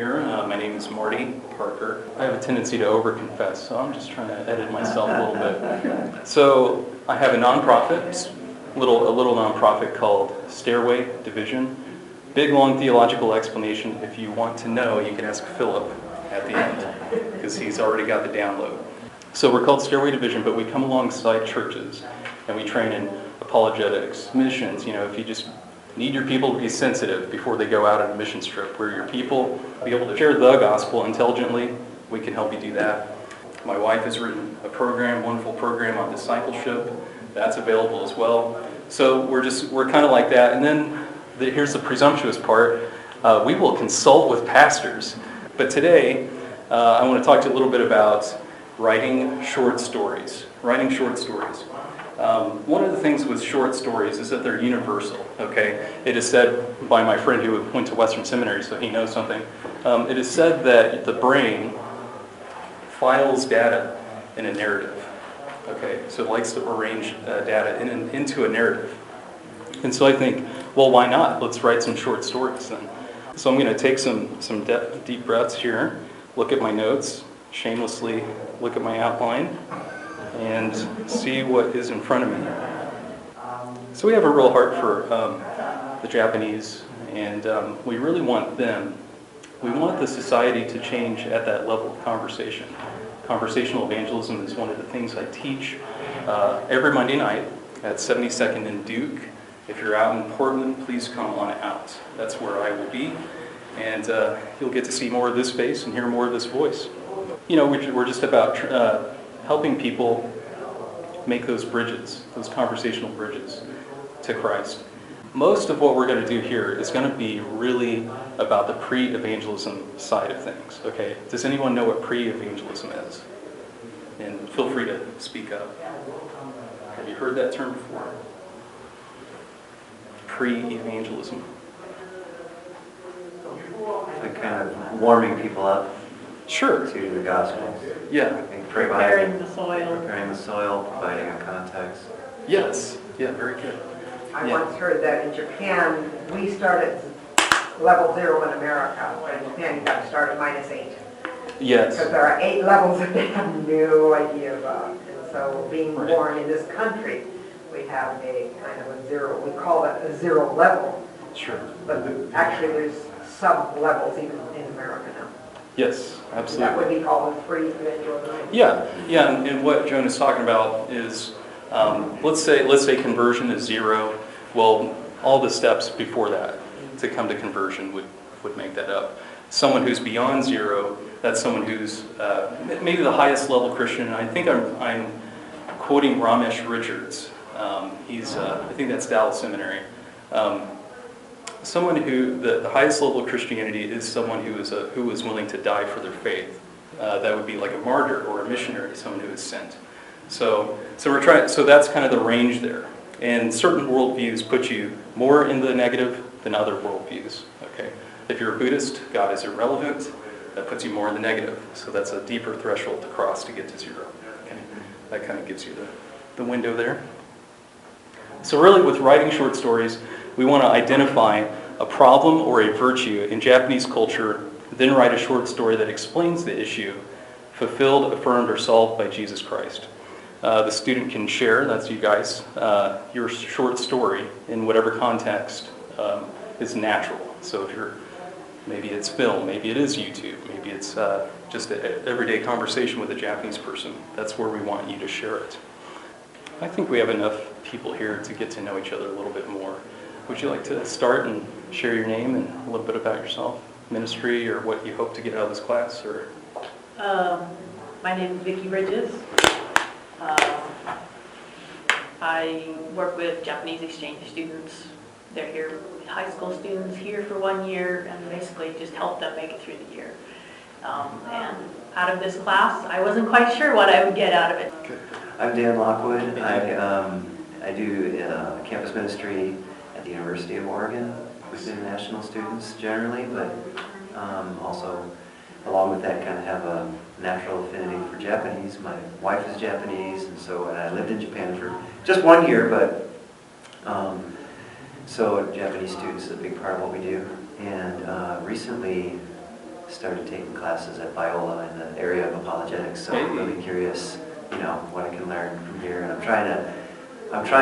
here. My name is Marty Parker. I have a tendency to overconfess, so I'm just trying to edit myself a little bit. So I have a nonprofit, a little nonprofit called Stairway Division. Big, long theological explanation. If you want to know, you can ask Philip at the end, because he's already got the download. So we're called Stairway Division, but we come alongside churches, and we train in apologetics, missions. You know, if you just need your people to be sensitive before they go out on a mission trip, where your people be able to share the gospel intelligently, we can help you do that. My wife has written a wonderful program on discipleship. That's available as well. So we're kind of like that. And then here's the presumptuous part. We will consult with pastors. But today, I want to talk to you a little bit about writing short stories. One of the things with short stories is that they're universal, okay? It is said by my friend who went to Western Seminary, so he knows something. It is said that the brain files data in a narrative, okay? So it likes to arrange data into a narrative. And so I think, well, why not? Let's write some short stories then. So I'm going to take some deep breaths here, look at my notes, shamelessly look at my outline, and see what is in front of me. So we have a real heart for the Japanese, and we really want them. We want the society to change at that level of conversation. Conversational evangelism is one of the things I teach every Monday night at 72nd and Duke. If you're out in Portland, please come on out. That's where I will be, and you'll get to see more of this face and hear more of this voice. You know, we're just about helping people make those bridges, those conversational bridges to Christ. Most of what we're going to do here is going to be really about the pre-evangelism side of things, okay? Does anyone know what pre-evangelism is? And feel free to speak up. Have you heard that term before? Pre-evangelism. Like kind of warming people up. Sure. To the gospel. Yeah. Preparing the soil. Preparing the soil, providing a context. Yes. Yeah, very good. I once heard that in Japan, we started level 0 in America, but in Japan you got to start at -8. Yes. Because there are 8 levels that they have no idea about. And so being born in this country, we have a kind of a 0, we call it a 0 level. Sure. But actually there's sub-levels even in America now. Yes, absolutely. That would be called a free evangelism. Yeah, and what Joan is talking about is, let's say conversion is 0. Well, all the steps before that to come to conversion would make that up. Someone who's beyond 0, that's someone who's maybe the highest level Christian. And I think I'm quoting Ramesh Richards. I think that's Dallas Seminary. Someone who, the highest level of Christianity is someone who is willing to die for their faith. That would be like a martyr or a missionary, someone who is sent. So that's kind of the range there. And certain worldviews put you more in the negative than other worldviews. Okay, if you're a Buddhist, God is irrelevant. That puts you more in the negative. So that's a deeper threshold to cross to get to 0. Okay, that kind of gives you the window there. So really, with writing short stories, we want to identify a problem or a virtue in Japanese culture, then write a short story that explains the issue, fulfilled, affirmed, or solved by Jesus Christ. The student can share, that's you guys, your short story in whatever context is natural. So maybe it's film, maybe it is YouTube, maybe it's just an everyday conversation with a Japanese person. That's where we want you to share it. I think we have enough people here to get to know each other a little bit more. Would you like to start and share your name and a little bit about yourself, ministry, or what you hope to get out of this class? Or My name is Vicki Bridges. I work with Japanese exchange students. They're here, high school students here for 1 year, and basically just help them make it through the year. And out of this class, I wasn't quite sure what I would get out of it. Okay. I'm Dan Lockwood. I do campus ministry at the University of Oregon with international students generally, but also along with that kind of have a natural affinity for Japanese. My wife is Japanese, and I lived in Japan for just 1 year, but so Japanese students is a big part of what we do. And recently started taking classes at Biola in the area of apologetics, so I'm really curious, what I can learn from here. And I'm trying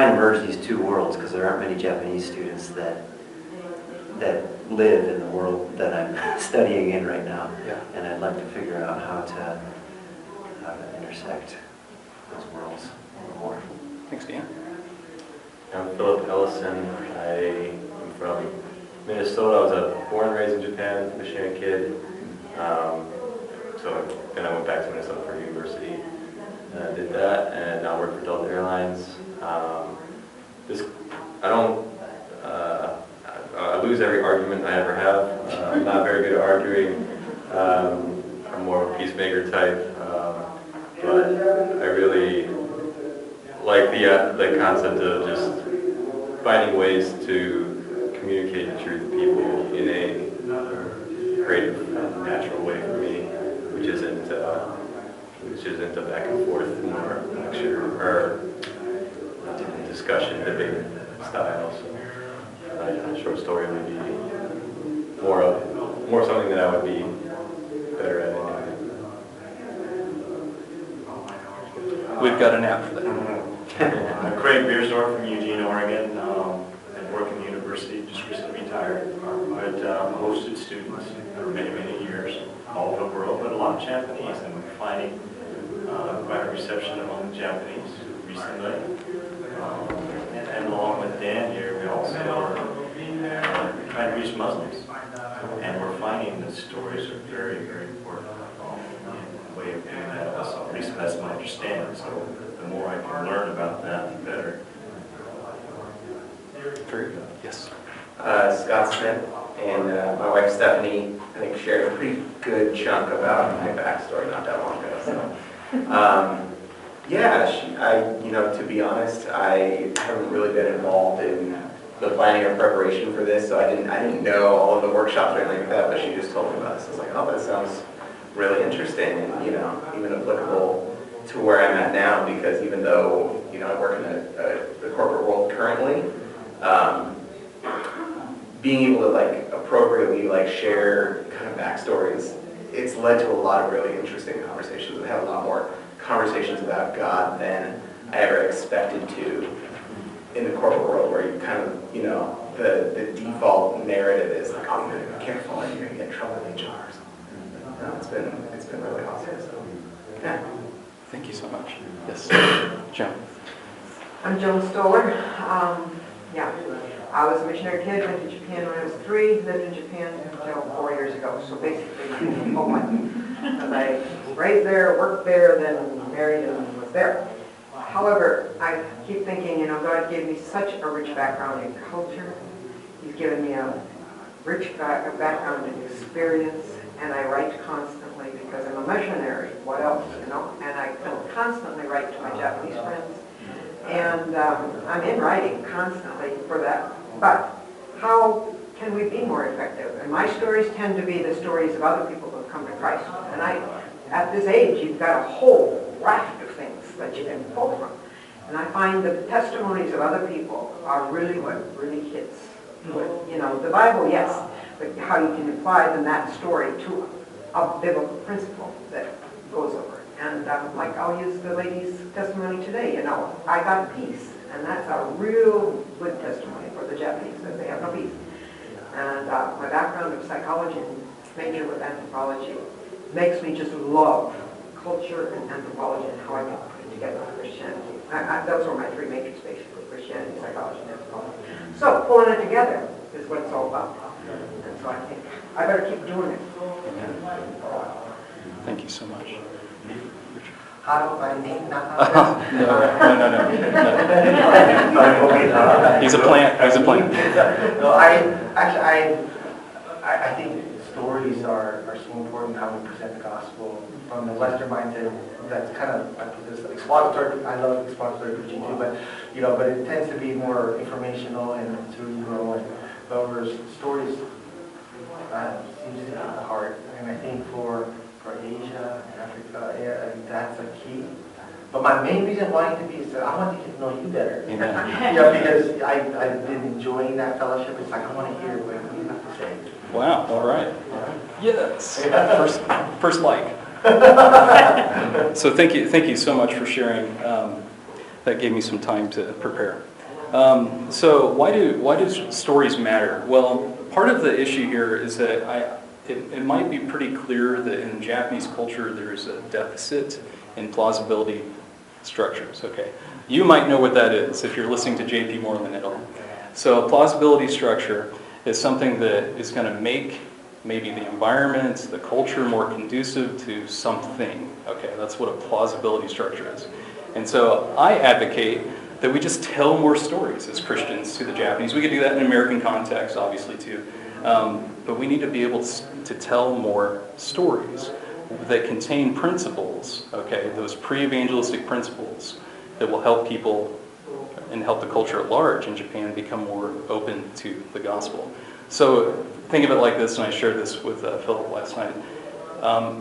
to merge these two worlds because there aren't many Japanese students that live in the world that I'm studying in right now. Yeah. And I'd like to figure out how to intersect those worlds a little more. Thanks, Dan. I'm Philip Ellison. I am from Minnesota. I was a born and raised in Japan, Michigan kid. So then I went back to Minnesota for university. Did that, and now work for Delta Airlines. I lose every argument I ever have. I'm not very good at arguing. I'm more of a peacemaker type. But I really like the concept of just finding ways to communicate the truth to people in a creative, natural way for me, which isn't a back and forth, more lecture or discussion, debate style. So a short story would be more something that I would be better at anyway. We've got an app for that. I'm Craig Beersdorf from Eugene, Oregon. I work in the university, just recently retired. I've hosted students for many, many years all over the world, but a lot of Japanese, and we're finding quite a reception among the Japanese recently. And along with Dan here, we also are trying to reach Muslims. And we're finding that stories are very, very important in the way of doing that also. At least that's my understanding. So the more I can learn about that, the better. Very good. Yes. Scott Smith, and my wife Stephanie, I think, shared a pretty good chunk about my backstory not that long ago. So, to be honest, I haven't really been involved in the planning or preparation for this, so I didn't know all of the workshops or anything like that. But she just told me about this. I was like, oh, that sounds really interesting, and even applicable to where I'm at now. Because even though I work in the corporate world currently. Being able to appropriately share kind of backstories, it's led to a lot of really interesting conversations. We have a lot more conversations about God than I ever expected to in the corporate world, where you kind of, the default narrative is like, oh, you gotta be careful and you're gonna get in trouble with HR or something. No, it's been really awesome. So, yeah. Thank you so much. Yes. Joan. I'm Joan Stoller. I was a missionary kid, went to Japan when I was 3, lived in Japan until 4 years ago, so basically my whole life. As I was raised there, worked there, then married and was there. However, I keep thinking, God gave me such a rich background in culture. He's given me a rich background in experience, and I write constantly because I'm a missionary. What else, And I constantly write to my Japanese friends. And I'm in writing constantly for that. But how can we be more effective? And my stories tend to be the stories of other people who have come to Christ. And at this age, you've got a whole raft of things that you can pull from. And I find the testimonies of other people are really what really hits. The Bible, yes, but how you can apply that story to a biblical principle that goes over. And I'll use the lady's testimony today, I got peace. And that's a real good testimony for the Japanese, because they have no peace. And my background of psychology and major with anthropology makes me just love culture and anthropology and how I can put it together with Christianity. Those were my 3 majors, basically, Christianity, psychology, and anthropology. So pulling it together is what it's all about. And so I think I better keep doing it. Thank you so much. How my name not No. He's a plant. No, I think stories are so important how we present the gospel from the Western mindset. That's kind of this expository. I love expository preaching too, but it tends to be more informational and cerebral. But whereas stories seems to be the heart, and I think for Asia and Africa, that's a key. But my main reason wanting to be is that I want to get to know you better. Because I've been enjoying that fellowship. It's like I want to hear what you have to say. Wow. All right. Yes, first like. So thank you so much for sharing. That gave me some time to prepare. So why do stories matter? Well, part of the issue here is that it might be pretty clear that in Japanese culture there's a deficit in plausibility structures. Okay, you might know what that is if you're listening to J.P. Moreland at all. So a plausibility structure is something that is going to make maybe the environment, the culture more conducive to something. Okay, that's what a plausibility structure is. And so I advocate that we just tell more stories as Christians to the Japanese. We could do that in American context, obviously, too. But we need to be able to tell more stories that contain principles, okay, those pre-evangelistic principles that will help people and help the culture at large in Japan become more open to the gospel. So think of it like this, and I shared this with Philip last night.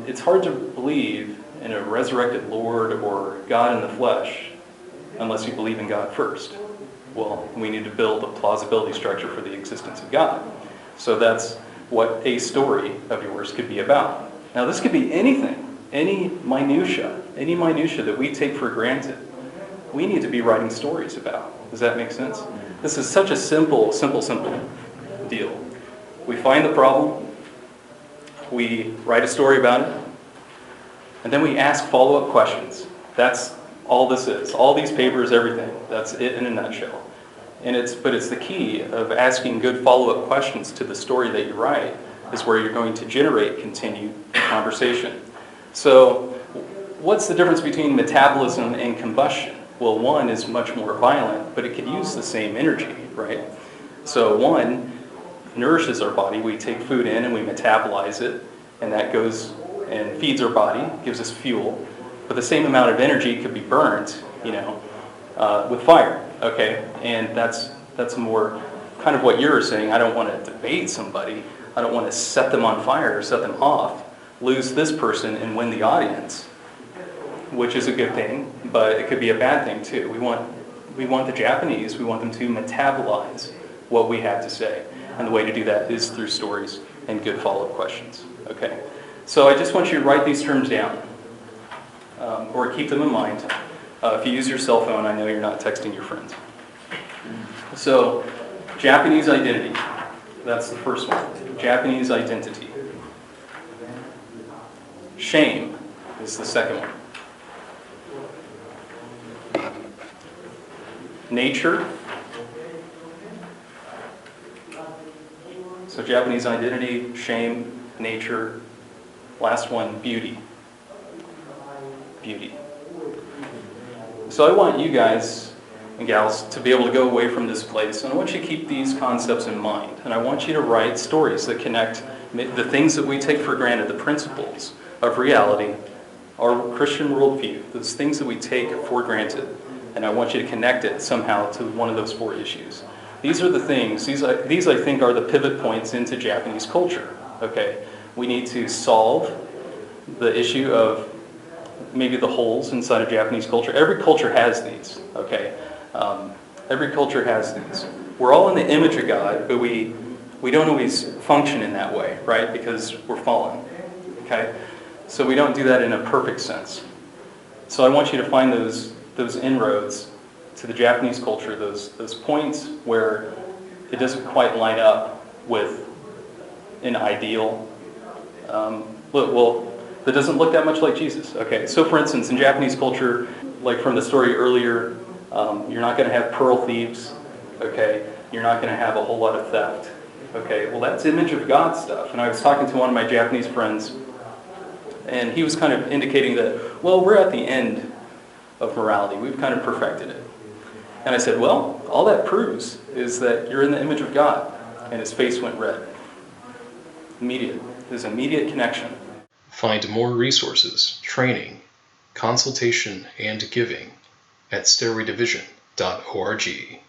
It's hard to believe in a resurrected Lord or God in the flesh unless you believe in God first. Well, we need to build a plausibility structure for the existence of God. So that's what a story of yours could be about. Now, this could be anything, any minutia that we take for granted. We need to be writing stories about. Does that make sense? This is such a simple deal. We find the problem, we write a story about it, and then we ask follow-up questions. That's all this is. All these papers, everything. That's it in a nutshell. But it's the key of asking good follow-up questions to the story that you write is where you're going to generate continued conversation. So what's the difference between metabolism and combustion? Well, one is much more violent, but it could use the same energy, right? So one nourishes our body. We take food in and we metabolize it, and that goes and feeds our body, gives us fuel. But the same amount of energy could be burnt, with fire, okay? And that's more kind of what you're saying. I don't want to debate somebody. I don't want to set them on fire or set them off, lose this person and win the audience, which is a good thing, but it could be a bad thing too. We want the Japanese, we want them to metabolize what we have to say. And the way to do that is through stories and good follow-up questions, okay? So I just want you to write these terms down, or keep them in mind. If you use your cell phone, I know you're not texting your friends. So, Japanese identity. That's the first one. Japanese identity. Shame is the second one. Nature. So Japanese identity, shame, nature. Last one, beauty. Beauty. So I want you guys and gals to be able to go away from this place, and I want you to keep these concepts in mind. And I want you to write stories that connect the things that we take for granted, the principles of reality, our Christian worldview, those things that we take for granted. And I want you to connect it somehow to one of those four issues. These are the things, these I think are the pivot points into Japanese culture. Okay, we need to solve the issue of maybe the holes inside of Japanese culture. Every culture has these, okay? Every culture has these. We're all in the image of God, but we don't always function in that way, right? Because we're fallen, okay? So we don't do that in a perfect sense. So I want you to find those inroads to the Japanese culture, those points where it doesn't quite line up with an ideal. That doesn't look that much like Jesus. Okay, so for instance, in Japanese culture, like from the story earlier, you're not going to have pearl thieves. Okay, you're not going to have a whole lot of theft. Okay, well that's image of God stuff. And I was talking to one of my Japanese friends, and he was kind of indicating that, well, we're at the end of morality. We've kind of perfected it. And I said, well, all that proves is that you're in the image of God. And his face went red. Immediate. There's immediate connection. Find more resources, training, consultation, and giving at stairwaydivision.org.